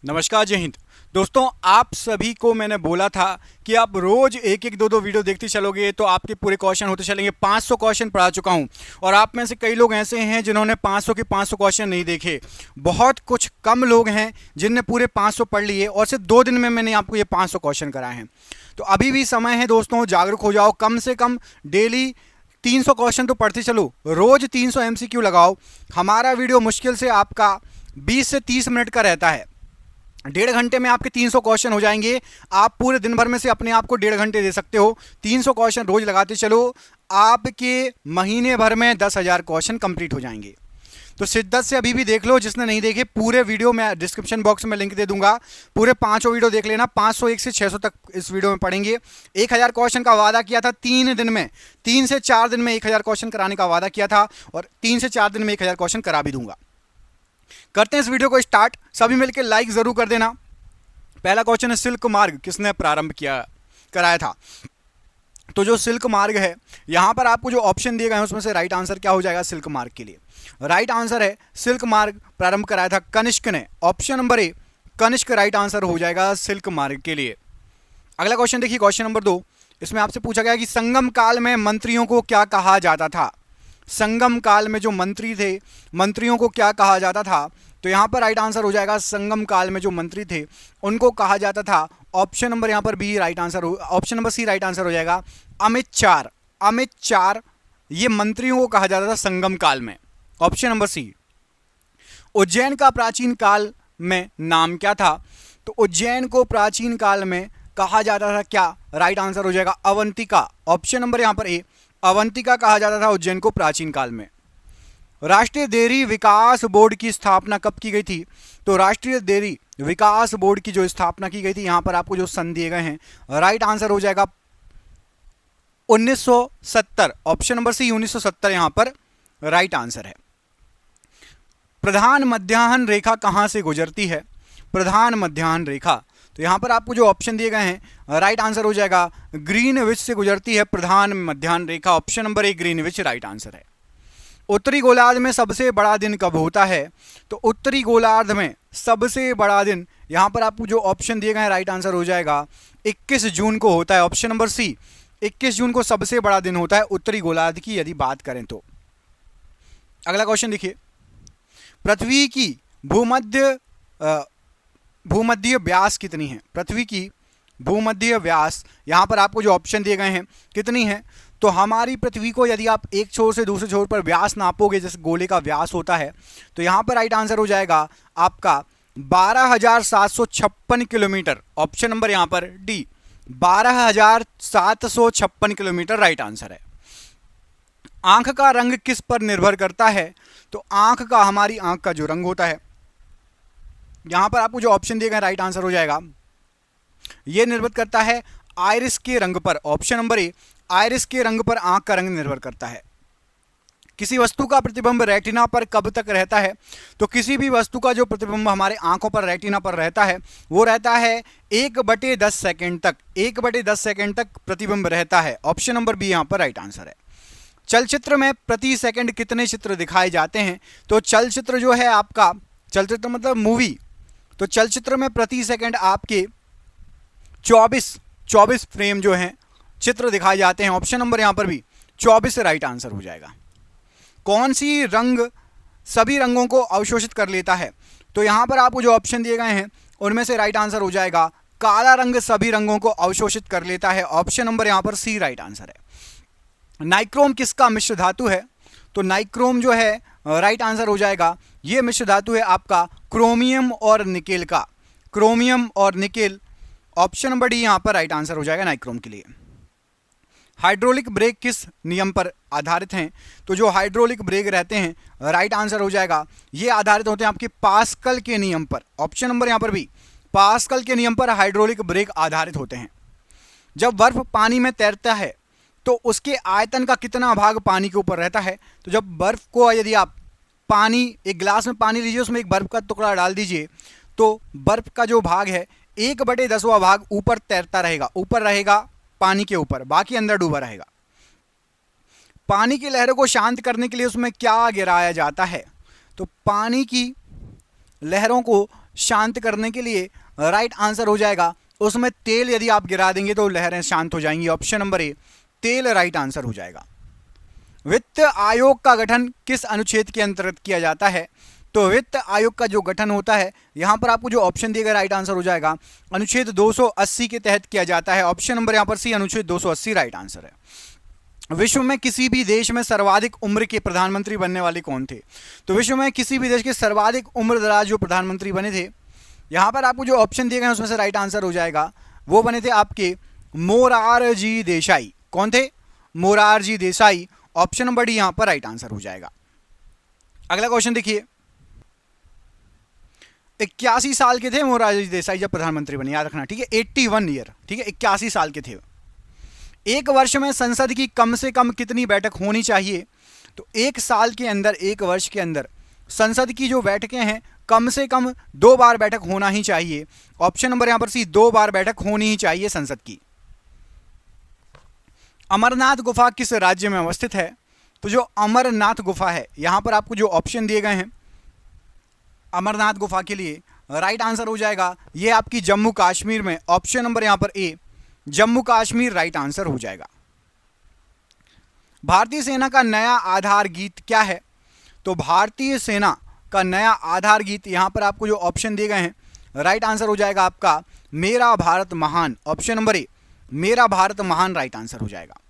नमस्कार, जय हिंद। दोस्तों, आप सभी को मैंने बोला था कि आप रोज एक एक दो दो वीडियो देखते चलोगे तो आपके पूरे क्वेश्चन होते चलेंगे। 500 क्वेश्चन पढ़ा चुका हूं और आप में से कई लोग ऐसे हैं जिन्होंने 500 के 500 क्वेश्चन नहीं देखे। बहुत कुछ कम लोग हैं जिनने पूरे 500 पढ़ लिए और सिर्फ 2 दिन में मैंने आपको ये 500 क्वेश्चन कराए हैं। तो अभी भी समय है दोस्तों, जागरूक हो जाओ। कम से कम डेली 300 क्वेश्चन तो पढ़ते चलो, रोज 300 MCQ लगाओ। हमारा वीडियो मुश्किल से आपका 20 से 30 मिनट का रहता है। 1.5 घंटे में आपके 300 क्वेश्चन हो जाएंगे। आप पूरे दिन भर में से अपने आप को 1.5 घंटे दे सकते हो। 300 क्वेश्चन रोज लगाते चलो, आपके महीने भर में 10,000 क्वेश्चन कंप्लीट हो जाएंगे। तो शिद्दत से अभी भी देख लो, जिसने नहीं देखे पूरे वीडियो में डिस्क्रिप्शन बॉक्स में लिंक दे दूंगा। पूरे 5 वीडियो देख लेना। 501 से 600 तक इस वीडियो में पढ़ेंगे। 1000 क्वेश्चन का वादा किया था 3 दिन में, 3 से 4 दिन में 1000 क्वेश्चन कराने का वादा किया था और 3 से 4 दिन में 1000 क्वेश्चन करा भी दूंगा। करते हैं इस वीडियो को स्टार्ट। सभी मिलकर लाइक जरूर कर देना। पहला क्वेश्चन है, सिल्क मार्ग किसने प्रारंभ कराया था? तो जो सिल्क मार्ग है, यहां पर आपको जो ऑप्शन दिए गए हैं उसमें से राइट आंसर क्या हो जाएगा सिल्क मार्ग के लिए? राइट आंसर है सिल्क मार्ग प्रारंभ कराया था कनिष्क ने। Option number A Kanishka right answer हो जाएगा सिल्क मार्ग के लिए। अगला क्वेश्चन देखिए, क्वेश्चन नंबर 2। इसमें आपसे पूछा गया कि संगम काल में मंत्रियों को क्या कहा जाता था? संगम काल में जो मंत्री थे, मंत्रियों को क्या कहा जाता था? तो यहां पर राइट आंसर हो जाएगा संगम काल में जो मंत्री थे उनको कहा जाता था, ऑप्शन नंबर यहां पर B right answer, option number C right answer हो जाएगा, अमित चार। अमित चार ये मंत्रियों को कहा जाता था संगम काल में। ऑप्शन नंबर सी। उज्जैन का प्राचीन काल में नाम क्या था? तो उज्जैन को प्राचीन काल में कहा जाता था क्या? राइट आंसर हो जाएगा अवंतिका। ऑप्शन नंबर यहां पर ए अवंतिका कहा जाता था उज्जैन को प्राचीन काल में। राष्ट्रीय डेयरी विकास बोर्ड की स्थापना कब की गई थी? तो राष्ट्रीय डेयरी विकास बोर्ड की जो स्थापना की गई थी, यहां पर आपको जो सन दिए गए हैं, राइट आंसर हो जाएगा 1970। ऑप्शन नंबर सी 1970 यहां पर राइट आंसर है। प्रधान मध्याह्न रेखा कहां से गुजरती है? प्रधान मध्याह्न रेखा, तो यहां पर आपको जो ऑप्शन दिए गए हैं, राइट आंसर हो जाएगा ग्रीनविच से गुजरती है प्रधान मध्याह्न रेखा। Option number A Greenwich right answer है। उत्तरी गोलार्ध में सबसे बड़ा दिन कब होता है? तो उत्तरी गोलार्ध में सबसे बड़ा दिन, यहां पर आपको जो ऑप्शन दिए गए हैं, राइट आंसर हो जाएगा 21 जून को होता है। ऑप्शन नंबर सी 21 जून को सबसे बड़ा दिन होता है उत्तरी गोलार्ध की यदि बात करें तो। अगला क्वेश्चन देखिए, पृथ्वी की भूमध्य व्यास कितनी है? पृथ्वी की भूमध्य व्यास, यहां पर आपको जो ऑप्शन दिए गए हैं कितनी है? तो हमारी पृथ्वी को यदि आप एक छोर से दूसरे छोर पर व्यास नापोगे, जैसे गोले का व्यास होता है, तो यहां पर राइट आंसर हो जाएगा आपका 12,756 किलोमीटर। ऑप्शन नंबर यहां पर डी 12,756 किलोमीटर राइट आंसर है। आंख का रंग किस पर निर्भर करता है? तो आंख का, हमारी आंख का जो रंग होता है, यहां पर आपको जो ऑप्शन दिए गए राइट आंसर हो जाएगा, यह निर्भर करता है आइरिस के रंग पर। ऑप्शन नंबर ए आइरिस के रंग पर आंख का रंग निर्भर करता है। किसी वस्तु का प्रतिबिंब रेटिना पर कब तक रहता है? तो किसी भी वस्तु का जो प्रतिबिंब हमारे आंखों पर, रेटिना पर रहता है, वो रहता है 1/10 सेकेंड तक। 1/10 सेकेंड तक प्रतिबिंब रहता है। ऑप्शन नंबर बी यहां पर राइट आंसर है। चलचित्र में प्रति सेकंड कितने चित्र दिखाए जाते हैं? तो चलचित्र जो है आपका, चलचित्र मतलब मूवी, तो चलचित्र में प्रति सेकंड आपके 24 फ्रेम जो हैं चित्र दिखाए जाते हैं। ऑप्शन नंबर यहां पर भी 24 राइट आंसर हो जाएगा। कौन सी रंग सभी रंगों को अवशोषित कर लेता है? तो यहां पर आपको जो ऑप्शन दिए गए हैं उनमें से राइट आंसर हो जाएगा काला रंग सभी रंगों को अवशोषित कर लेता है। ऑप्शन नंबर यहां पर सी राइट आंसर है। नाइक्रोम किसका मिश्र धातु है? तो नाइक्रोम जो है राइट आंसर हो जाएगा, यह मिश्र धातु है आपका क्रोमियम और निकेल का। क्रोमियम और निकेल, ऑप्शन नंबर डी यहां पर राइट आंसर हो जाएगा नाइक्रोम के लिए। हाइड्रोलिक ब्रेक किस नियम पर आधारित हैं? तो जो हाइड्रोलिक ब्रेक रहते हैं, राइट आंसर हो जाएगा, ये आधारित होते हैं आपके पास्कल के नियम पर। ऑप्शन नंबर यहां पर भी पास्कल के नियम पर हाइड्रोलिक ब्रेक आधारित होते हैं। जब बर्फ पानी में तैरता है तो उसके आयतन का कितना भाग पानी के ऊपर रहता है? तो जब बर्फ को, यदि आप पानी, एक गिलास में पानी लीजिए, उसमें एक बर्फ का टुकड़ा डाल दीजिए, तो बर्फ का जो भाग है 1/10वां भाग ऊपर तैरता रहेगा, ऊपर रहेगा पानी के ऊपर, बाकी अंदर डूबा रहेगा। पानी की लहरों को शांत करने के लिए उसमें क्या गिराया जाता है? तो पानी की लहरों को शांत करने के लिए राइट आंसर हो जाएगा। उसमें तेल यदि आप गिरा देंगे तो लहरें शांत हो जाएंगी। ऑप्शन नंबर ए तेल राइट आंसर हो जाएगा। वित्त आयोग का गठन किस अनुच्छेद के अंतर्गत किया जाता है? तो वित्त आयोग का जो गठन होता है, यहां पर आपको जो ऑप्शन दिया गया राइट आंसर हो जाएगा अनुच्छेद 280 के तहत किया जाता है। ऑप्शन नंबर यहां पर सी अनुच्छेद 280 राइट आंसर है। विश्व में किसी भी देश में सर्वाधिक उम्र के प्रधानमंत्री बनने वाले कौन थे? तो विश्व में किसी भी देश के सर्वाधिक उम्र दराज जो प्रधानमंत्री बने थे, यहां पर आपको जो ऑप्शन दिए गए हैं उसमें से राइट आंसर हो जाएगा, वो बने थे आपके मोरारजी देसाई। कौन थे? Morarji Desai. Option number D यहां पर राइट आंसर हो जाएगा। अगला क्वेश्चन देखिए, 81 साल के थे मोरारजी देसाई जब प्रधानमंत्री बने, याद रखना, ठीक है, 81 ईयर, ठीक है, 81 साल के थे। एक वर्ष में संसद की कम से कम कितनी बैठक होनी चाहिए? तो एक साल के अंदर, एक वर्ष के अंदर संसद की जो बैठकें हैं कम से कम 2 बार बैठक होना ही चाहिए। ऑप्शन नंबर यहां पर सी 2 बार बैठक होनी ही चाहिए संसद की। अमरनाथ गुफा किस राज्य में अवस्थित है? तो जो अमरनाथ गुफा है, यहां पर आपको जो ऑप्शन दिए गए हैं अमरनाथ गुफा के लिए राइट आंसर हो जाएगा, ये आपकी जम्मू कश्मीर में। ऑप्शन नंबर यहां पर ए जम्मू कश्मीर राइट आंसर हो जाएगा। भारतीय सेना का नया आधार गीत क्या है? तो भारतीय सेना का नया आधार गीत, यहां पर आपको जो ऑप्शन दिए गए हैं राइट आंसर हो जाएगा आपका मेरा भारत महान। ऑप्शन नंबर ए मेरा भारत महान राइट आंसर हो जाएगा।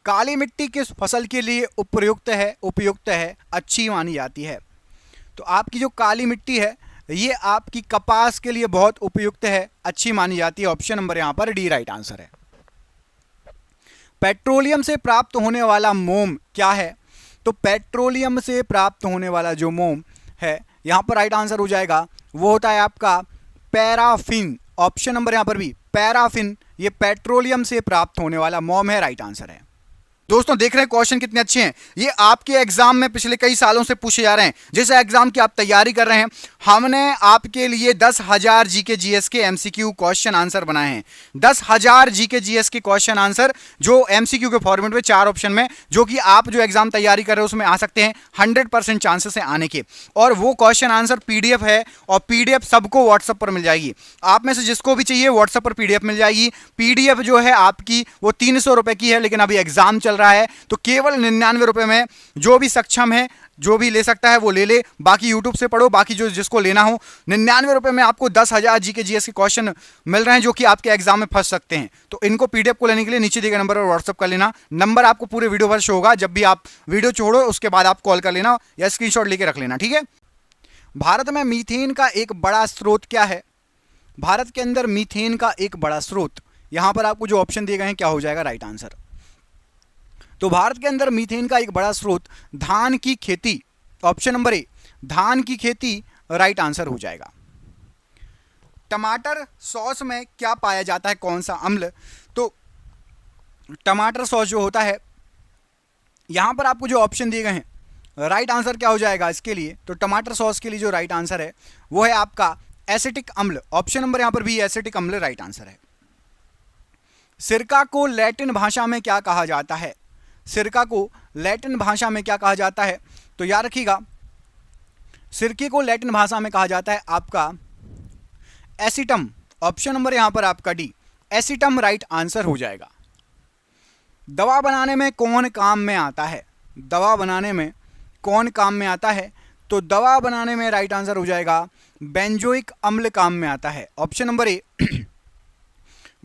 काली मिट्टी किस फसल के लिए उपयुक्त है, अच्छी मानी जाती है? तो आपकी जो काली मिट्टी है ये आपकी कपास के लिए बहुत उपयुक्त है, अच्छी मानी जाती है। ऑप्शन नंबर यहां पर डी राइट आंसर है। पेट्रोलियम से प्राप्त होने वाला मोम क्या है? तो पेट्रोलियम से प्राप्त होने वाला जो मोम है, यहां पर राइट आंसर हो जाएगा, वो होता है आपका पैराफिन। ऑप्शन नंबर यहां पर भी पैराफिन, ये पेट्रोलियम से प्राप्त होने वाला मोम है, राइट आंसर है। दोस्तों देख रहे हैं क्वेश्चन कितने अच्छे हैं, ये आपके एग्जाम में पिछले कई सालों से पूछे जा रहे हैं। जिस एग्जाम की आप तैयारी कर रहे हैं, हमने आपके लिए 10,000 जीके जीएस के एमसीक्यू क्वेश्चन आंसर बनाए हैं। 10,000 जीके जीएस के क्वेश्चन आंसर जो एमसीक्यू के फॉर्मेट में 4 ऑप्शन में, जो कि आप जो एग्जाम तैयारी कर रहे हो उसमें आ सकते हैं, 100% चांसेस है आने के। और वो क्वेश्चन आंसर पीडीएफ है, और पीडीएफ सबको व्हाट्सएप पर मिल जाएगी। आप में से जिसको भी चाहिए व्हाट्सएप पर पीडीएफ मिल जाएगी। पीडीएफ जो है आपकी वो 300 रुपए की है, लेकिन अभी एग्जाम चल रहा है तो केवल 99 रुपए में जो भी सक्षम है, जो भी ले सकता है वो ले ले, बाकी यूट्यूब से पढ़ो, बाकी जो जिसको लेना हो 99 रुपए में आपको 10,000 जीके जीएस के क्वेश्चन मिल रहे हैं जो कि आपके एग्जाम में फंस सकते हैं। तो इनको पीडीएफ को लेने के लिए नीचे दिए गए नंबर पर व्हाट्सएप कर लेना। नंबर आपको पूरे वीडियो पर शो होगा, जब भी आप वीडियो छोड़ो उसके बाद आप कॉल कर लेना या स्क्रीनशॉट लेके रख लेना, ठीक है। भारत में मीथेन का एक बड़ा स्रोत क्या है? भारत के अंदर मीथेन का एक बड़ा स्रोत, यहां पर आपको जो ऑप्शन दिए गए हैं क्या हो जाएगा राइट आंसर? तो भारत के अंदर मीथेन का एक बड़ा स्रोत धान की खेती। ऑप्शन नंबर ए धान की खेती राइट आंसर हो जाएगा। टमाटर सॉस में क्या पाया जाता है, कौन सा अम्ल? तो टमाटर सॉस जो होता है, यहां पर आपको जो ऑप्शन दिए गए हैं राइट आंसर क्या हो जाएगा इसके लिए? तो टमाटर सॉस के लिए जो राइट आंसर है वो है आपका एसिटिक अम्ल। ऑप्शन नंबर यहां पर भी एसिटिक अम्ल राइट आंसर है। सिरका को लैटिन भाषा में क्या कहा जाता है? सिरका को लैटिन भाषा में क्या कहा जाता है? तो याद रखिएगा, सिरके को लैटिन भाषा में कहा जाता है आपका एसिटम। ऑप्शन नंबर यहां पर आपका डी एसिटम राइट आंसर हो जाएगा। दवा बनाने में कौन काम में आता है? दवा बनाने में कौन काम में आता है? तो दवा बनाने में राइट आंसर हो जाएगा बेंजोइक अम्ल काम में आता है। ऑप्शन नंबर ए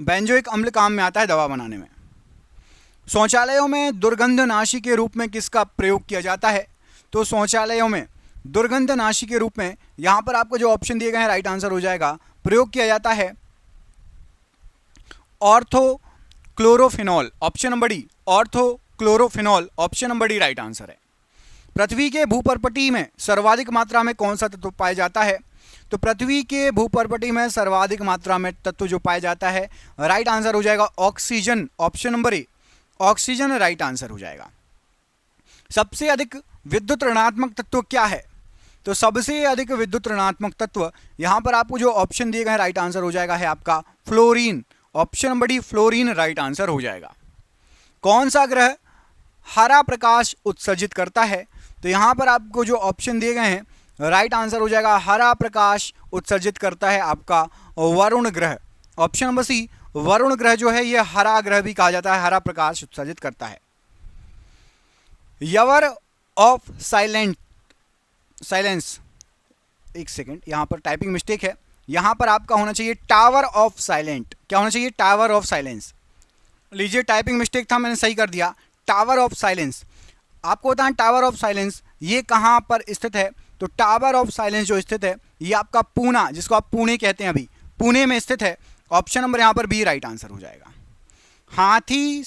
बेंजोइक अम्ल काम में आता है दवा बनाने में। शौचालयों में दुर्गंधनाशी के रूप में किसका प्रयोग किया जाता है? तो शौचालयों में दुर्गंधनाशी के रूप में यहां पर आपको जो ऑप्शन दिए गए हैं राइट आंसर हो जाएगा, प्रयोग किया जाता है orthochlorophenol. Option number D orthochlorophenol, option number D right answer है। पृथ्वी के भूपर्पटी में सर्वाधिक मात्रा में कौन सा तत्व पाया जाता है? तो पृथ्वी के भूपर्पटी में सर्वाधिक मात्रा में तत्व जो पाया जाता है राइट आंसर हो जाएगा oxygen. Option number A oxygen right answer हो जाएगा। सबसे अधिक विद्युत ऋणात्मक तत्व क्या है? तो सबसे अधिक विद्युत ऋणात्मक तत्व यहां पर आपको जो ऑप्शन दिए गए राइट आंसर हो जाएगा है आपका fluorine. Option number D fluorine right answer हो जाएगा। कौन सा ग्रह हरा प्रकाश उत्सर्जित करता है? तो यहां पर आपको जो ऑप्शन दिए गए हैं राइट आंसर हो जाएगा हरा प्रकाश उत्सर्जित करता है आपका वरुण ग्रह। ऑप्शन नंबर सी, वरुण ग्रह जो है ये हरा ग्रह भी कहा जाता है, हरा प्रकाश उत्सर्जित करता है। यवर ऑफ साइलेंस, एक सेकेंड, यहां पर टाइपिंग मिस्टेक है, यहां पर आपका होना चाहिए टावर ऑफ साइलेंट। क्या होना चाहिए? Tower of silence. लीजिए, टाइपिंग मिस्टेक था, मैंने सही कर दिया, टावर ऑफ साइलेंस। आपको बताएं टावर ऑफ साइलेंस ये कहां पर स्थित है? तो टावर ऑफ साइलेंस जो स्थित है ये आपका पूना, जिसको आप पुणे कहते हैं, अभी पुणे में स्थित है। ऑप्शन नंबर यहां पर बी राइट आंसर हो जाएगा। हाथी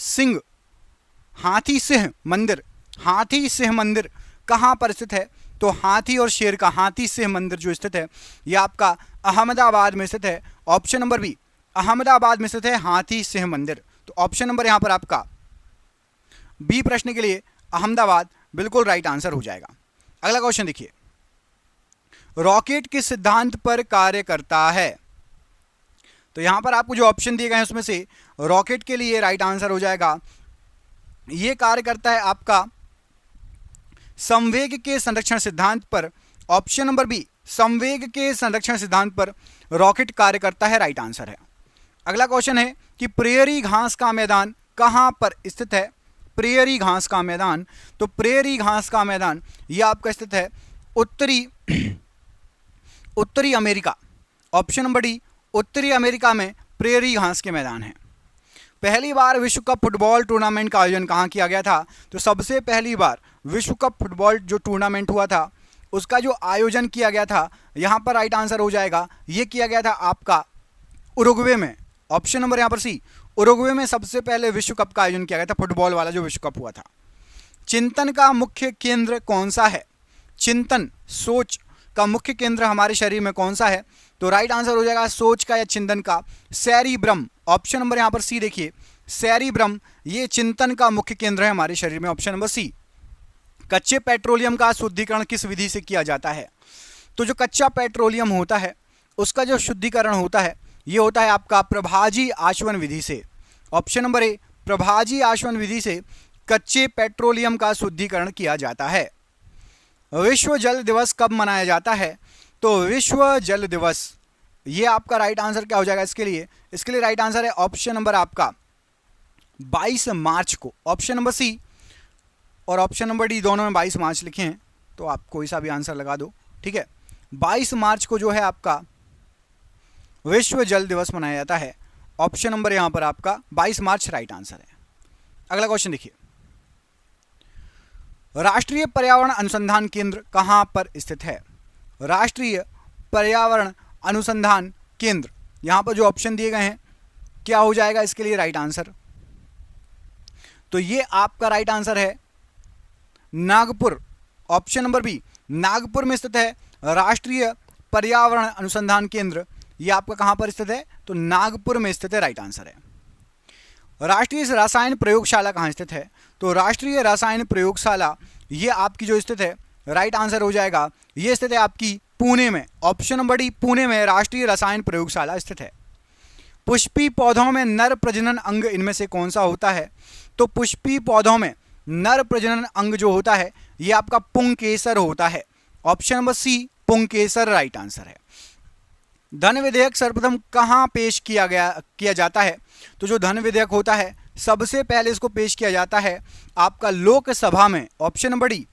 सिंह मंदिर कहां पर स्थित है? तो हाथी और शेर का हाथी सिंह मंदिर जो स्थित है ये आपका अहमदाबाद में स्थित है। ऑप्शन नंबर बी, अहमदाबाद में स्थित है हाथी सिंह मंदिर। तो ऑप्शन नंबर यहां पर आपका बी प्रश्न के लिए अहमदाबाद बिल्कुल राइट आंसर हो जाएगा। अगला क्वेश्चन देखिए, रॉकेट किस सिद्धांत पर कार्य करता है? तो यहां पर आपको जो ऑप्शन दिए गए हैं उसमें से रॉकेट के लिए राइट आंसर हो जाएगा, यह कार्य करता है आपका संवेग के संरक्षण सिद्धांत पर। ऑप्शन नंबर बी, संवेग के संरक्षण सिद्धांत पर रॉकेट कार्य करता है, राइट आंसर है। अगला क्वेश्चन है कि प्रेयरी घास का मैदान कहां पर स्थित है? प्रेयरी घास का मैदान, तो प्रेयरी घास का मैदान यह आपका स्थित है उत्तरी अमेरिका। ऑप्शन नंबर डी, उत्तरी अमेरिका में प्रेयरी घास के मैदान हैं। पहली बार विश्व कप फुटबॉल टूर्नामेंट का आयोजन कहाँ किया गया था? तो सबसे पहली बार विश्व कप फुटबॉल जो टूर्नामेंट हुआ था उसका जो आयोजन किया गया था, यहाँ पर राइट आंसर हो जाएगा, ये किया गया था आपका उरुग्वे में। ऑप्शन नंबर यहाँ पर सी, उरुग्वे में सबसे पहले विश्व कप का आयोजन किया गया था, फुटबॉल वाला जो विश्व कप हुआ था। चिंतन का मुख्य केंद्र कौन सा है? चिंतन, सोच का मुख्य केंद्र हमारे शरीर में कौन सा है? तो राइट आंसर हो जाएगा सोच का या चिंतन का सेरिब्रम। ऑप्शन नंबर यहां पर सी देखिए, सेरिब्रम ये चिंतन का मुख्य केंद्र है हमारे शरीर में। Option number C. कच्चे पेट्रोलियम का शुद्धिकरण किस विधि से किया जाता है? तो जो कच्चा पेट्रोलियम होता है उसका जो शुद्धिकरण होता है ये होता है आपका प्रभाजी आचमन विधि से। ऑप्शन नंबर ए, प्रभाजी आचमन विधि से कच्चे पेट्रोलियम का शुद्धिकरण किया जाता है। विश्व जल दिवस कब मनाया जाता है? तो विश्व जल दिवस ये आपका राइट आंसर क्या हो जाएगा इसके लिए? इसके लिए राइट आंसर है ऑप्शन नंबर आपका 22 मार्च को। ऑप्शन नंबर सी और ऑप्शन नंबर डी दोनों में 22 मार्च लिखे हैं, तो आप कोई सा भी आंसर लगा दो, ठीक है। 22 मार्च को जो है आपका विश्व जल दिवस मनाया जाता है। ऑप्शन नंबर यहां पर आपका 22 मार्च राइट आंसर है। अगला क्वेश्चन देखिए, राष्ट्रीय पर्यावरण अनुसंधान केंद्र कहां पर स्थित है? राष्ट्रीय पर्यावरण अनुसंधान केंद्र, यहां पर जो ऑप्शन दिए गए हैं क्या हो जाएगा इसके लिए राइट आंसर? तो ये आपका राइट आंसर है Nagpur. Option number B, Nagpur में स्थित है राष्ट्रीय पर्यावरण अनुसंधान केंद्र। ये आपका कहां पर स्थित है? तो नागपुर में स्थित है, राइट आंसर है। राष्ट्रीय रसायन प्रयोगशाला कहां स्थित है? तो राष्ट्रीय रसायन प्रयोगशाला ये आपकी जो स्थित है राइट आंसर हो जाएगा, ये स्थित है आपकी पुणे में। ऑप्शन नंबर डी, पुणे में राष्ट्रीय रसायन प्रयोगशाला स्थित है। पुष्पी पौधों में नर प्रजनन अंग इनमें से कौन सा होता है? तो पुष्पी पौधों में नर प्रजनन अंग जो होता है ये आपका पुंकेसर होता है। ऑप्शन नंबर सी, पुंकेसर राइट आंसर है। धन विधेयक सर्वप्रथम कहां पेश किया जाता है? तो जो धन विधेयक होता है सबसे पहले इसको पेश किया जाता है आपका लोकसभा में। ऑप्शन नंबर डी,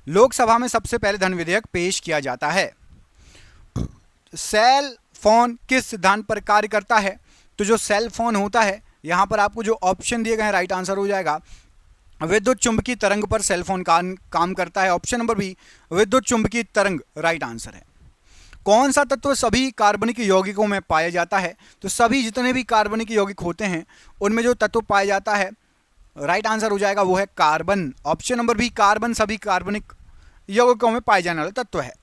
लोकसभा में सबसे पहले धन विधेयक पेश किया जाता है। सेल फोन किस सिद्धांत पर कार्य करता है? तो जो सेल फोन होता है यहां पर आपको जो ऑप्शन दिए गए हैं राइट आंसर हो जाएगा विद्युत चुंबकीय तरंग पर सेल फोन काम करता है। ऑप्शन नंबर बी, विद्युत चुंबकीय तरंग राइट आंसर है। कौन सा तत्व सभी कार्बनिक यौगिकों में पाया जाता है? तो सभी जितने भी कार्बनिक यौगिक होते हैं उनमें जो तत्व पाया जाता है राइट आंसर हो जाएगा वो है carbon. Option number B, carbon सभी कार्बनिक यौगिकों में पाए जाने वाला तत्व है।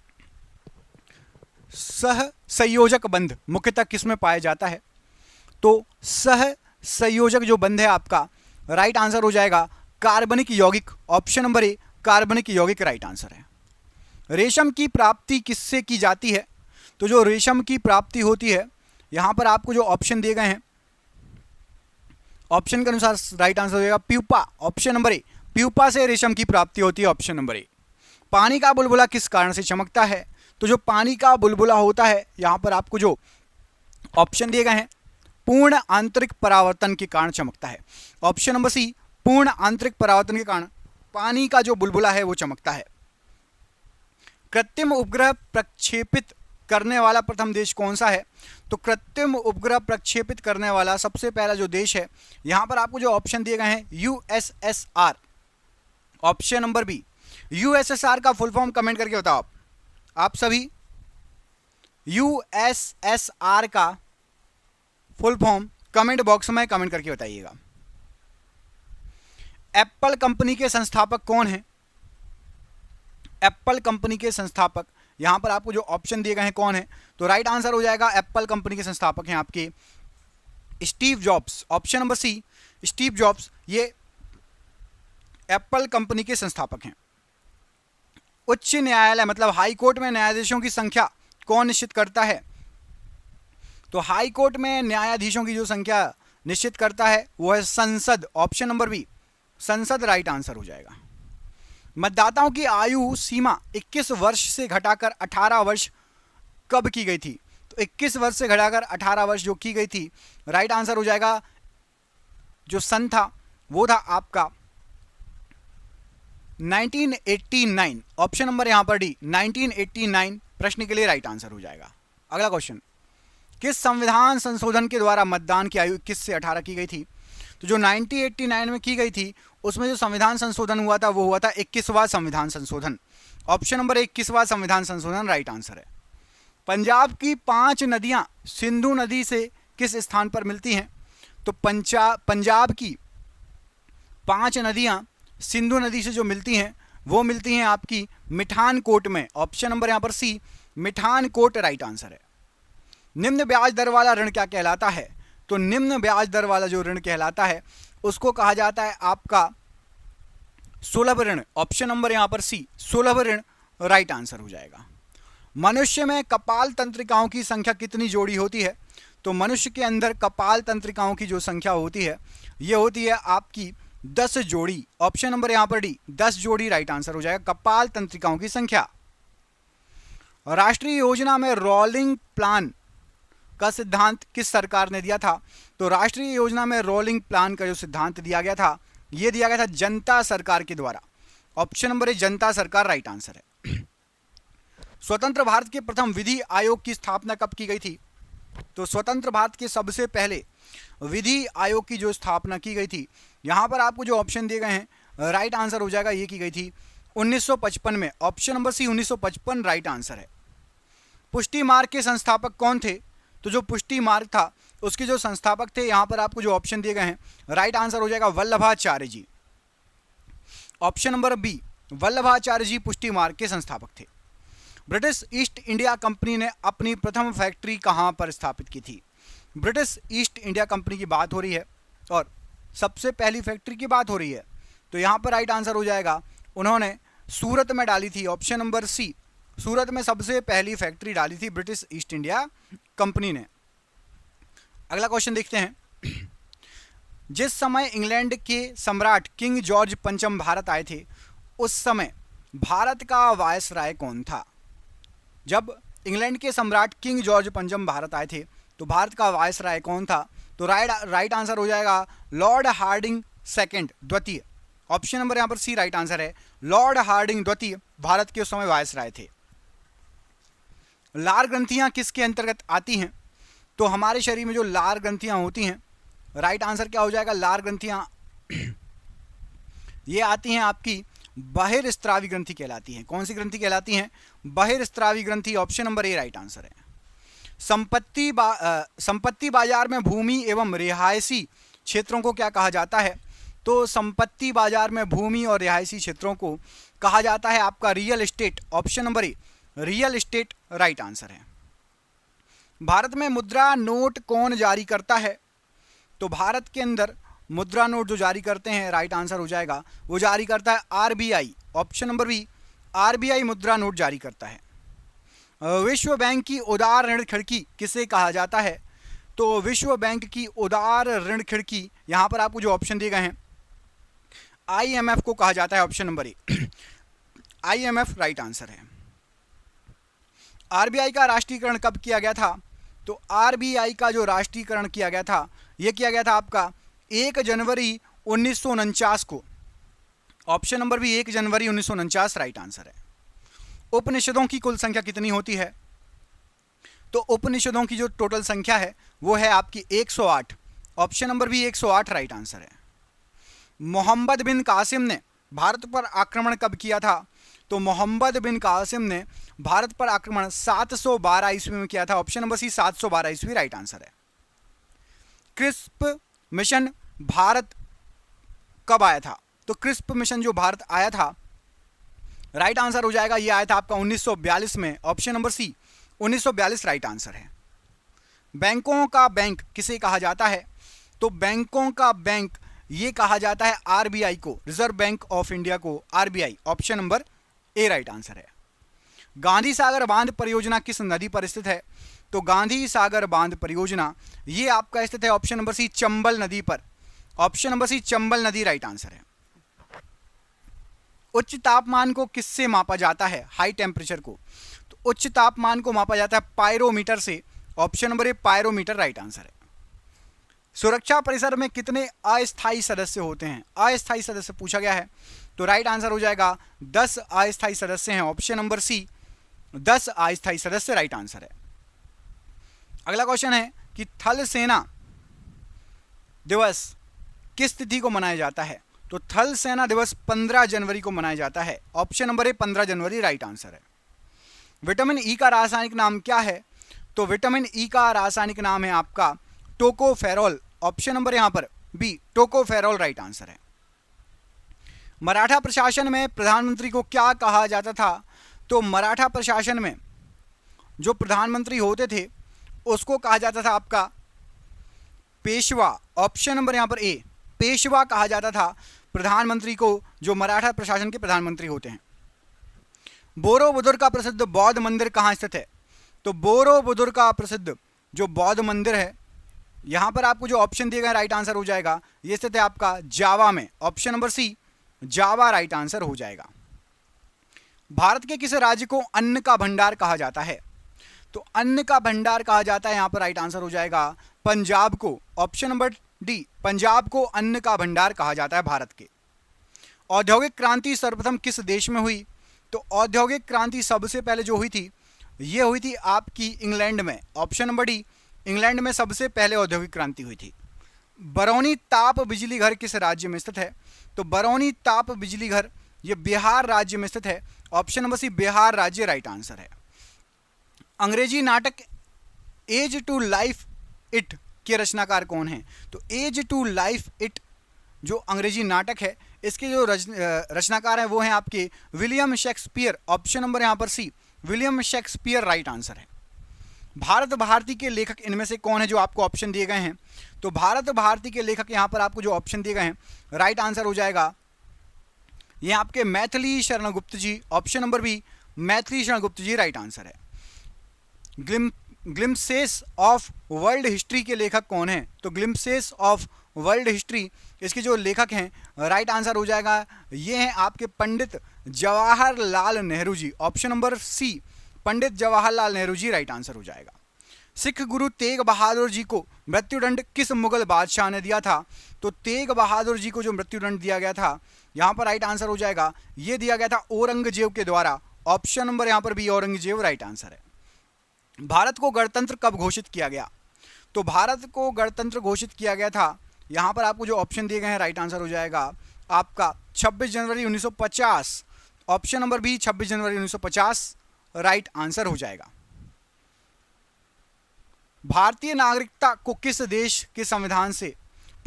सह संयोजक बंध मुख्यतः किसमें पाया जाता है? तो सह संयोजक जो बंध है आपका राइट आंसर हो जाएगा कार्बनिक यौगिक। ऑप्शन नंबर ए, कार्बनिक यौगिक राइट आंसर है। रेशम की प्राप्ति किससे की जाती है? तो जो रेशम की प्राप्ति होती है यहां पर आपको जो ऑप्शन दिए गए हैं ऑप्शन के अनुसार राइट आंसर हो जाएगा प्यूपा। ऑप्शन नंबर ए, प्यूपा से रेशम की प्राप्ति होती है। ऑप्शन नंबर ए। पानी का बुलबुला किस कारण से चमकता है? तो जो पानी का बुलबुला होता है, यहाँ पर आपको जो ऑप्शन दिए गए हैं, पूर्ण आंतरिक परावर्तन के कारण चमकता है। ऑप्शन नंबर सी, पूर्ण आंतरिक परावर्तन के कारण पानी का जो बुलबुला है वो चमकता है। कृत्रिम उपग्रह प्रक्षेपित करने वाला प्रथम देश कौन सा है? तो कृत्रिम उपग्रह प्रक्षेपित करने वाला सबसे पहला जो देश है, यहां पर आपको जो ऑप्शन दिए गए हैं USSR, option number B. USSR का फुल फॉर्म कमेंट करके बताओ आप सभी। यूएसएसआर का फुल फॉर्म कमेंट बॉक्स में कमेंट करके बताइएगा। एप्पल कंपनी के संस्थापक कौन हैं? एप्पल कंपनी के संस्थापक, यहां पर आपको जो ऑप्शन दिए गए हैं कौन है? तो राइट आंसर हो जाएगा एप्पल कंपनी के संस्थापक हैं आपके Steve Jobs. Option number C, Steve Jobs ये एप्पल कंपनी के संस्थापक हैं। उच्च न्यायालय मतलब हाई कोर्ट में न्यायाधीशों की संख्या कौन निश्चित करता है? तो हाई कोर्ट में न्यायाधीशों की जो संख्या निश्चित करता है वो है संसद। ऑप्शन नंबर बी, संसद राइट आंसर हो जाएगा। मतदाताओं की आयु सीमा 21 वर्ष से घटाकर 18 वर्ष कब की गई थी? तो 21 वर्ष से घटाकर 18 वर्ष जो की गई थी, राइट आंसर हो जाएगा जो सन था वो था आपका 1989। ऑप्शन नंबर यहां पर डी 1989 प्रश्न के लिए राइट आंसर हो जाएगा। अगला क्वेश्चन, किस संविधान संशोधन के द्वारा मतदान की आयु 21 से 18 की गई थी? तो जो 1989 में की गई थी उसमें जो संविधान संशोधन हुआ था वो हुआ था 21वां संविधान संशोधन। ऑप्शन नंबर 21वां संविधान संशोधन राइट आंसर है। पंजाब की 5 नदियां सिंधु नदी से किस स्थान पर मिलती हैं? तो पंजाब की 5 नदियां सिंधु नदी से जो मिलती हैं वो मिलती हैं आपकी मिठानकोट में। ऑप्शन नंबर यहां पर सी, मिठानकोट राइट आंसर है। निम्न ब्याज दर वाला ऋण क्या कहलाता है? तो निम्न ब्याज दर वाला जो ऋण कहलाता है उसको कहा जाता है आपका सुलभ ऋण। ऑप्शन नंबर यहां पर सी, सुलभ ऋण राइट आंसर हो जाएगा। मनुष्य में कपाल तंत्रिकाओं की संख्या कितनी जोड़ी होती है? तो मनुष्य के अंदर कपाल तंत्रिकाओं की जो संख्या होती है ये होती है आपकी 10 जोड़ी। ऑप्शन नंबर यहां पर डी 10 जोड़ी राइट आंसर हो जाएगा, कपाल तंत्रिकाओं की संख्या। राष्ट्रीय योजना में रोलिंग प्लान का सिद्धांत किस सरकार ने दिया था? तो राष्ट्रीय योजना में रोलिंग प्लान का जो सिद्धांत दिया गया था यह दिया गया था जनता सरकार के द्वारा। ऑप्शन नंबर ए जनता सरकार राइट आंसर है। स्वतंत्र भारत के प्रथम विधि आयोग की स्थापना कब की गई थी? तो स्वतंत्र भारत के सबसे पहले विधि आयोग की जो स्थापना की गई थी, यहां पर आपको जो ऑप्शन दिए गए हैं राइट आंसर हो जाएगा, ये की गई थी 1955 में। Option number C 1955 right answer है। पुष्टि मार्ग के संस्थापक कौन थे? तो जो पुष्टि मार्ग था उसके जो संस्थापक थे, यहां पर आपको जो ऑप्शन दिए गए हैं राइट आंसर हो जाएगा वल्लभाचार्य जी। ऑप्शन नंबर बी, वल्लभाचार्य जी पुष्टि मार्ग के संस्थापक थे। ब्रिटिश ईस्ट इंडिया कंपनी ने अपनी प्रथम फैक्ट्री कहां पर स्थापित की थी? ब्रिटिश ईस्ट इंडिया कंपनी की बात हो रही है और सबसे पहली फैक्ट्री की बात हो रही है, तो यहां पर राइट आंसर हो जाएगा उन्होंने सूरत में डाली थी। ऑप्शन नंबर सी, सूरत में सबसे पहली फैक्ट्री डाली थी ब्रिटिश ईस्ट इंडिया कंपनी ने। अगला क्वेश्चन देखते हैं। जिस समय इंग्लैंड के सम्राट किंग जॉर्ज पंचम भारत आए थे उस समय भारत का वायसराय कौन था? जब इंग्लैंड के सम्राट किंग जॉर्ज पंचम भारत आए थे तो भारत का वायसराय कौन था? तो राइट आंसर हो जाएगा लॉर्ड हार्डिंग सेकंड, द्वितीय। ऑप्शन नंबर यहां पर सी राइट आंसर है, लॉर्ड हार्डिंग द्वितीय भारत के उस समय वायसराय थे। लार ग्रंथियां किसके अंतर्गत आती हैं? तो हमारे शरीर में जो लार ग्रंथियां होती हैं, राइट आंसर क्या हो जाएगा? लार ग्रंथियां ये आती हैं आपकी बहिर्स्त्रावी ग्रंथि कहलाती हैं। कौन सी ग्रंथि कहलाती हैं? बहिर्स्त्रावी ग्रंथि। ऑप्शन नंबर ए राइट आंसर है। संपत्ति बाजार में भूमि एवं रिहायशी क्षेत्रों को क्या कहा जाता है? तो संपत्ति बाजार में भूमि और रिहायशी क्षेत्रों को कहा जाता है आपका real estate. Option number a real estate right answer है। भारत में मुद्रा नोट कौन जारी करता है? तो भारत के अंदर मुद्रा नोट जो जारी करते हैं, राइट आंसर हो जाएगा वो जारी करता है RBI. Option number B, RBI मुद्रा नोट जारी करता है। विश्व बैंक की उदार ऋण खिड़की किसे कहा जाता है? तो विश्व बैंक की उदार ऋण खिड़की, यहां पर आपको जो ऑप्शन दिए गए हैं आईएमएफ को कहा जाता है। ऑप्शन नंबर ए आईएमएफ राइट आंसर है। आरबीआई का राष्ट्रीयकरण कब किया गया था? तो आरबीआई का जो राष्ट्रीयकरण किया गया था, यह किया गया था आपका 1 जनवरी 1949 को। ऑप्शन नंबर भी 1 जनवरी 1949 राइट आंसर है। उपनिषदों की कुल संख्या कितनी होती है? तो उपनिषदों की जो टोटल संख्या है वो है आपकी 108। ऑप्शन नंबर भी 108 राइट आंसर है। मोहम्मद बिन कासिम ने भारत पर आक्रमण कब किया था? तो मोहम्मद बिन कासिम ने भारत पर आक्रमण 712 ईस्वी में किया था। ऑप्शन नंबर सी 712 ईस्वी राइट आंसर है। क्रिस्प मिशन भारत कब आया था? तो क्रिस्प मिशन जो भारत आया था, राइट आंसर हो जाएगा, ये आया था आपका 1942 में। Option number C 1942 right answer है। बैंकों का बैंक किसे कहा जाता है? तो बैंकों का बैंक ये कहा जाता है आरबीआई को, रिजर्व बैंक ऑफ इंडिया को, आरबीआई। ऑप्शन नंबर ए राइट आंसर है। गांधी सागर बांध परियोजना किस नदी पर स्थित है? तो गांधी सागर बांध परियोजना ये आपका स्थित है ऑप्शन नंबर सी चंबल नदी पर। ऑप्शन नंबर सी चंबल नदी राइट आंसर है। उच्च तापमान को किससे मापा जाता है? हाई टेम्परेचर को। तो उच्च तापमान को मापा जाता है पायरोमीटर से। ऑप्शन नंबर ए पायरोमीटर राइट आंसर है। सुरक्षा परिसर में कितने अस्थायी सदस्य होते हैं? अस्थायी सदस्य पूछा गया है, तो राइट आंसर हो जाएगा 10 अस्थायी सदस्य हैं। ऑप्शन नंबर सी 10 अस्थायी सदस्य राइट आंसर है। अगला क्वेश्चन है कि थल सेना दिवस किस तिथि को मनाया जाता है? तो थल सेना दिवस 15 जनवरी को मनाया जाता है। ऑप्शन नंबर ए 15 जनवरी राइट आंसर है। विटामिन ई का रासायनिक नाम क्या है? तो विटामिन ई का रासायनिक नाम है आपका टोकोफेरोल। ऑप्शन नंबर यहां पर बी टोकोफेरोल राइट आंसर है। मराठा प्रशासन में प्रधानमंत्री को क्या कहा जाता था? तो मराठा प्रशासन में जो प्रधानमंत्री होते थे उसको कहा जाता था आपका पेशवा। ऑप्शन नंबर यहां पर ए पेशवा कहा जाता था प्रधानमंत्री को, जो मराठा प्रशासन के प्रधानमंत्री होते हैं। बोरोबुदुर का प्रसिद्ध बौद्ध मंदिर कहाँ स्थित है? तो बोरोबुदुर का प्रसिद्ध जो बौद्ध मंदिर है, यहां पर आपको जो ऑप्शन दिए गए राइट आंसर हो जाएगा, ये स्थित है आपका जावा में। ऑप्शन नंबर सी जावा राइट आंसर हो जाएगा। भारत के किस राज्य को अन्न का भंडार कहा जाता है? तो अन्न का भंडार कहा जाता है, यहां पर राइट आंसर हो जाएगा पंजाब को। ऑप्शन नंबर डी पंजाब को अन्न का भंडार कहा जाता है भारत के। औद्योगिक क्रांति सर्वप्रथम किस देश में हुई? तो औद्योगिक क्रांति सबसे पहले जो हुई थी, ये हुई थी आपकी इंग्लैंड में। ऑप्शन नंबर डी इंग्लैंड में सबसे पहले औद्योगिक क्रांति हुई थी। बरौनी ताप बिजली घर किस राज्य में स्थित है? तो बरौनी ताप बिजली घर ये बिहार राज्य में स्थित है। ऑप्शन नंबर सी बिहार राज्य राइट आंसर है। अंग्रेजी नाटक एज टू लाइफ इट के रचनाकार कौन है? तो एज टू लाइफ इट जो अंग्रेजी नाटक है, इसके जो रचनाकार हैं वो हैं आपके विलियम शेक्सपियर। ऑप्शन नंबर यहां पर C William Shakespeare right answer है। भारत भारती के लेखक इनमें से कौन है? जो आपको ऑप्शन दिए गए हैं, तो भारत भारती के लेखक यहां पर आपको जो ऑप्शन दिए गए हैं, राइट आंसर हो जाएगा ये आपके मैथिली शरण गुप्त जी। Option number B Maithili Sharan Gupt जी राइट आंसर है। ग्लिम्पसेस ऑफ वर्ल्ड हिस्ट्री के लेखक कौन है? तो ग्लिम्पसेस ऑफ वर्ल्ड हिस्ट्री इसके जो लेखक हैं, राइट आंसर हो जाएगा ये हैं आपके पंडित जवाहरलाल नेहरू जी। ऑप्शन नंबर सी पंडित जवाहरलाल नेहरू जी राइट आंसर हो जाएगा। सिख गुरु तेग बहादुर जी को मृत्युदंड किस मुगल बादशाह ने दिया था? तो तेग बहादुर जी को जो मृत्युदंड दिया गया था, यहां पर राइट आंसर हो जाएगा ये दिया गया था औरंगजेब के द्वारा। ऑप्शन नंबर यहां पर भी औरंगजेब राइट आंसर है। भारत को गणतंत्र कब घोषित किया गया? तो भारत को गणतंत्र घोषित किया गया था, यहां पर आपको जो ऑप्शन दिए गए हैं, राइट आंसर हो जाएगा आपका 26 जनवरी 1950। ऑप्शन नंबर बी 26 जनवरी 1950 राइट आंसर हो जाएगा। भारतीय नागरिकता को किस देश के संविधान से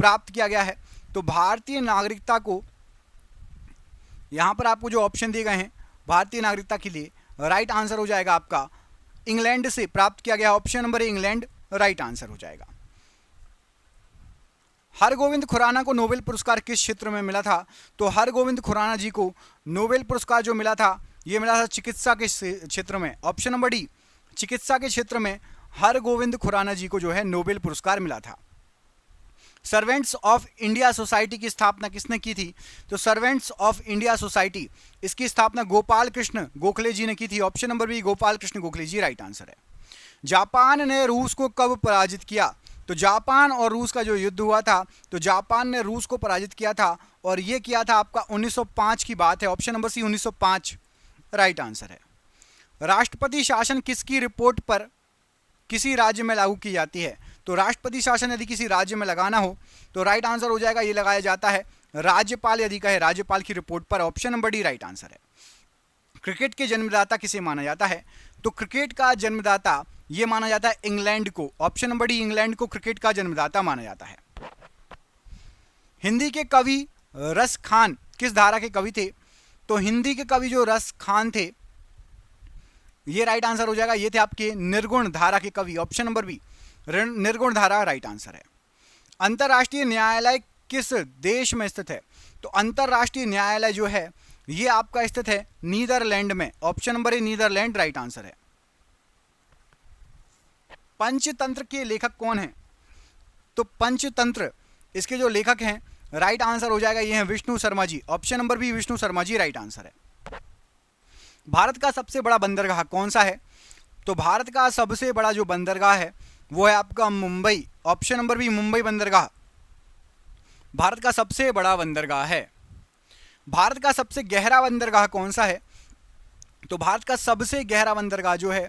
प्राप्त किया गया है? तो भारतीय नागरिकता को यहां पर आपको जो ऑप्शन दिए गए हैं भारतीय नागरिकता के लिए, राइट आंसर हो जाएगा आपका इंग्लैंड से प्राप्त किया गया। ऑप्शन नंबर ए इंग्लैंड राइट आंसर हो जाएगा। हरगोविंद खुराना को नोबेल पुरस्कार किस क्षेत्र में मिला था? तो हरगोविंद खुराना जी को नोबेल पुरस्कार जो मिला था, ये मिला था चिकित्सा के क्षेत्र में। ऑप्शन नंबर डी चिकित्सा के क्षेत्र में हरगोविंद खुराना जी को जो है नोबेल पुरस्कार मिला था। सर्वेंट्स ऑफ इंडिया सोसाइटी की स्थापना किसने की थी? तो सर्वेंट्स ऑफ इंडिया सोसाइटी, इसकी स्थापना गोपाल कृष्ण गोखले जी ने की थी। Option number B, Gopal Krishna Gokhale ji right answer है। जापान ने रूस को कब पराजित किया? तो जापान और रूस का जो युद्ध हुआ था, तो जापान ने रूस को पराजित किया था, और ये किया था आपका 1905 की बात है। Option number C 1905 right answer है। राष्ट्रपति शासन किसकी रिपोर्ट पर किसी राज्य में लागू की जाती है? तो राष्ट्रपति शासन यदि किसी राज्य में लगाना हो तो राइट आंसर हो जाएगा, ये लगाया जाता है राज्यपाल यदि कहे राज्यपाल की रिपोर्ट पर। Option number D right answer है। क्रिकेट के जन्मदाता किसे माना जाता है? तो क्रिकेट का जन्मदाता ये माना जाता है इंग्लैंड को। ऑप्शन नंबर डी, इंग्लैंड को क्रिकेट का जन्मदाता माना जाता है। हिंदी के कवि रस खान किस धारा के कवि थे? तो हिंदी के कवि जो रस खान थे, ये राइट आंसर हो जाएगा, ये थे आपके निर्गुण धारा के कवि। ऑप्शन नंबर बी, निर्गुण धारा राइट आंसर है। अंतर्राष्ट्रीय न्यायालय किस देश में स्थित है? तो अंतर्राष्ट्रीय न्यायालय जो है ये आपका स्थित है नीदरलैंड में। Option number A, Netherland right answer है। पंचतंत्र के लेखक कौन हैं? तो पंचतंत्र, इसके जो लेखक हैं राइट आंसर हो जाएगा, ये हैं Vishnu Sharma ji. Option number B, Vishnu Sharma ji right answer है। भारत का सबसे बड़ा बंदरगाह कौन सा है? तो भारत का सबसे बड़ा जो बंदरगाह है वो है आपका Mumbai. Option number B, Mumbai बंदरगाह भारत का सबसे बड़ा बंदरगाह है। भारत का सबसे गहरा बंदरगाह कौन सा है? तो भारत का सबसे गहरा बंदरगाह जो है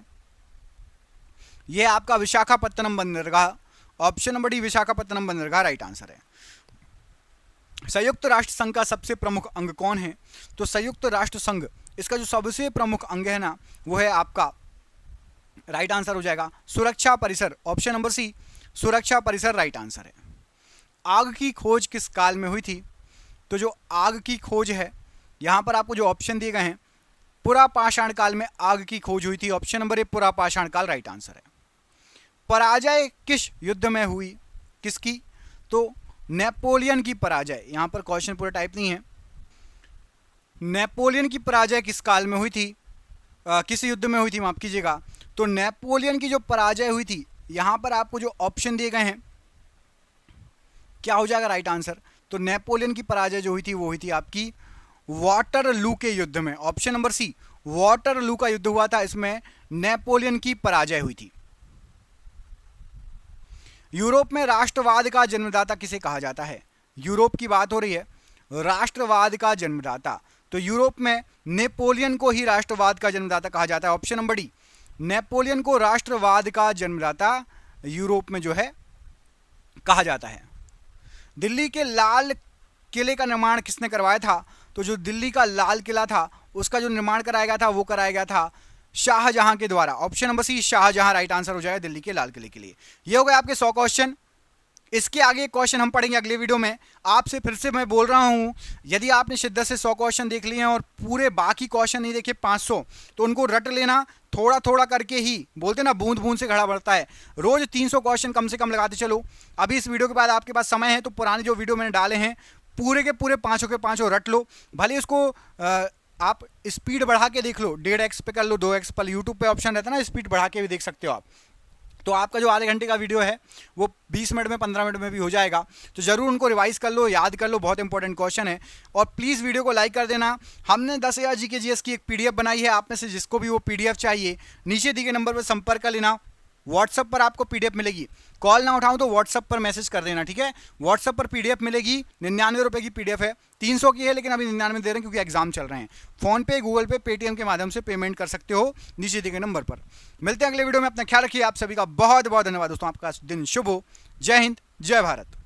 यह आपका विशाखापत्तनम बंदरगाह। ऑप्शन नंबर डी, विशाखापत्तनम बंदरगाह राइट आंसर है। संयुक्त राष्ट्र संघ का सबसे प्रमुख अंग कौन है? तो संयुक्त राष्ट्र संघ, इसका जो सबसे प्रमुख अंग है ना वो है आपका, राइट आंसर हो जाएगा सुरक्षा परिषद। ऑप्शन नंबर सी, सुरक्षा परिषद राइट आंसर है। आग की खोज किस काल में हुई थी? तो जो आग की खोज है यहां पर आपको जो ऑप्शन दिए गए हैं, पुरापाषाण काल में आग की खोज हुई थी। ऑप्शन नंबर ए, पुरापाषाण काल राइट आंसर है। पराजय किस युद्ध में हुई? किसकी? तो नेपोलियन की पराजय। यहां पर क्वेश्चन पूरा टाइप नहीं है। नेपोलियन की पराजय किस काल में हुई थी? किस युद्ध में हुई थी, माफ कीजिएगा। तो नेपोलियन की जो पराजय हुई थी, यहां पर आपको जो ऑप्शन दिए गए हैं क्या हो जाएगा राइट आंसर? तो नेपोलियन की पराजय जो हुई थी वो हुई थी आपकी वाटरलू के युद्ध में। ऑप्शन नंबर सी, वाटरलू का युद्ध हुआ था, इसमें नेपोलियन की पराजय हुई थी। यूरोप में राष्ट्रवाद का जन्मदाता किसे कहा जाता है? यूरोप की बात हो रही है, राष्ट्रवाद का जन्मदाता, तो यूरोप में नेपोलियन को ही राष्ट्रवाद का जन्मदाता कहा जाता है। ऑप्शन नंबर डी, नेपोलियन को राष्ट्रवाद का जन्मदाता यूरोप में जो है कहा जाता है। दिल्ली के लाल किले का निर्माण किसने करवाया था? तो जो दिल्ली का लाल किला था उसका जो निर्माण कराया गया था वो कराया गया था शाहजहां के द्वारा। Option number C, Shahjahan right answer हो जाएगा दिल्ली के लाल किले के लिए। ये हो गए आपके 100 क्वेश्चन। इसके आगे क्वेश्चन हम पढ़ेंगे अगले वीडियो में। आपसे फिर से मैं बोल रहा हूं, यदि आपने शिद्दत से 100 क्वेश्चन देख लिए हैं और पूरे बाकी क्वेश्चन नहीं देखे 500, तो उनको रट लेना, थोड़ा थोड़ा करके ही, बोलते ना बूंद बूंद से घड़ा बढ़ता है। रोज 300 क्वेश्चन कम से कम लगाते चलो। अभी इस वीडियो के बाद आपके पास समय है तो पुराने जो वीडियो मैंने डाले हैं पूरे के पूरे 500 के 500 रट लो। भले उसको आप स्पीड बढ़ा के देख लो, 1.5x पे कर लो, 2x पर। यूट्यूब पे ऑप्शन रहता है ना स्पीड बढ़ा के भी देख सकते हो आप। तो आपका जो आधे घंटे का वीडियो है वो 20 मिनट में 15 मिनट में भी हो जाएगा। तो ज़रूर उनको रिवाइज कर लो, याद कर लो, बहुत इंपॉर्टेंट क्वेश्चन है। और प्लीज़ वीडियो को लाइक कर देना। हमने 10,000 जीके जीएस की एक पीडीएफ बनाई है, आप में से जिसको भी वो पीडीएफ चाहिए नीचे दिए गए नंबर पर संपर्क कर लेना। व्हाट्सअप पर आपको पीडीएफ मिलेगी। कॉल ना उठाऊं तो व्हाट्सअप पर मैसेज कर देना, ठीक है। व्हाट्सअप पर पीडीएफ मिलेगी, 99 रुपये की पीडीएफ है। 300 की है लेकिन अभी 99 दे रहे हैं क्योंकि एग्जाम चल रहे हैं। फोन पे, गूगल पे, पेटीएम के माध्यम से पेमेंट कर सकते हो नीचे दिए गए नंबर पर। मिलते हैं अगले वीडियो में, अपना ख्याल रखिए। आप सभी का बहुत बहुत धन्यवाद दोस्तों। आपका दिन शुभ हो। जय हिंद, जय भारत।